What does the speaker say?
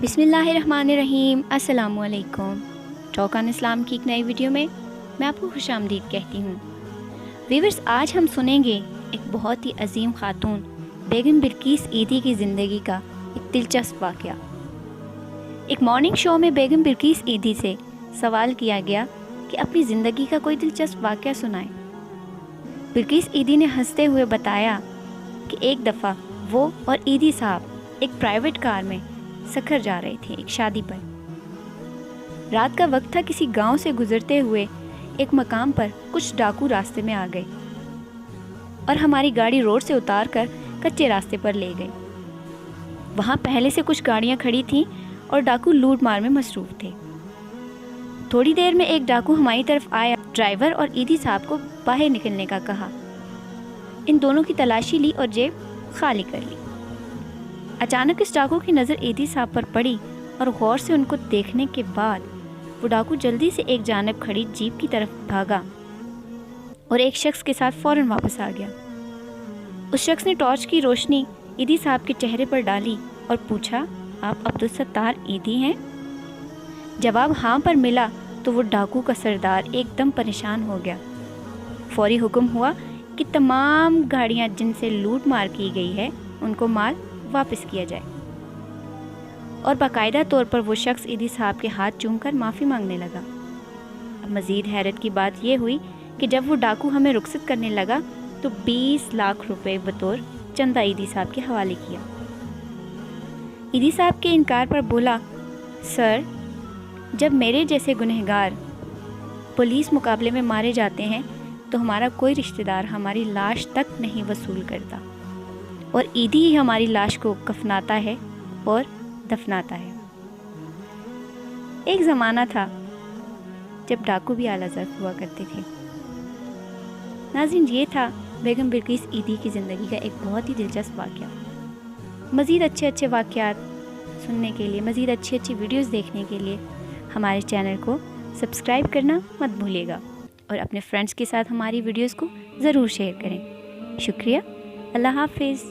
बिस्मिल्लाहिर्रहमानिर्रहीम। अस्सलामुअलैकुम। Talk on इस्लाम की एक नई वीडियो में मैं आपको खुशामदीद कहती हूँ। व्यूअर्स, आज हम सुनेंगे एक बहुत ही अजीम खातून बेगम बिल्किस ईदी की ज़िंदगी का एक दिलचस्प वाक़या। एक मॉर्निंग शो में बेगम बिल्किस ईदी से सवाल किया गया कि अपनी ज़िंदगी का कोई दिलचस्प वाक़या सुनाएं। बिल्किस ईदी ने हंसते हुए बताया कि एक दफ़ा वो और ईदी साहब एक प्राइवेट कार में सखर जा रहे थे एक शादी पर। रात का वक्त था। किसी गांव से गुजरते हुए एक मकाम पर कुछ डाकू रास्ते में आ गए और हमारी गाड़ी रोड से उतार कर कच्चे रास्ते पर ले गए। वहां पहले से कुछ गाड़ियां खड़ी थीं और डाकू लूट मार में मसरूफ थे। थोड़ी देर में एक डाकू हमारी तरफ आया। ड्राइवर और ईदी साहब को बाहर निकलने का कहा। इन दोनों की तलाशी ली और जेब खाली कर ली। अचानक इस डाकू की नज़र ईदी साहब पर पड़ी और गौर से उनको देखने के बाद वो डाकू जल्दी से एक जानब खड़ी जीप की तरफ भागा और एक शख्स के साथ फ़ौरन वापस आ गया। उस शख्स ने टॉर्च की रोशनी ईदी साहब के चेहरे पर डाली और पूछा, आप अब्दुल सत्तार ईदी हैं? जवाब हाँ पर मिला तो वो डाकू का सरदार एकदम परेशान हो गया। फौरी हुक्म हुआ कि तमाम गाड़ियाँ जिनसे लूट मार की गई है उनको माल वापस किया जाए और बाकायदा तौर पर वो शख्स ईदी साहब के हाथ चूमकर माफ़ी मांगने लगा। अब मज़ीद हैरत की बात यह हुई कि जब वो डाकू हमें रुखसत करने लगा तो 20 लाख रुपए बतौर चंदा ईदी साहब के हवाले किया। ईदी साहब के इनकार पर बोला, सर, जब मेरे जैसे गुनहगार पुलिस मुकाबले में मारे जाते हैं तो हमारा कोई रिश्तेदार हमारी लाश तक नहीं वसूल करता और ईदी ही हमारी लाश को कफनाता है और दफनाता है। एक ज़माना था जब डाकू भी आला ज़र्फ़ हुआ करते थे। नाज़रीन, ये था बेगम बिल्किस ईदी की ज़िंदगी का एक बहुत ही दिलचस्प वाक़या। मज़ीद अच्छे वाक़यात सुनने के लिए, मज़ीद अच्छी वीडियोज़ देखने के लिए हमारे चैनल को सब्सक्राइब करना मत भूलिएगा और अपने फ्रेंड्स के साथ हमारी वीडियोज़ को ज़रूर शेयर करें। शुक्रिया। अल्लाह हाफ़िज़।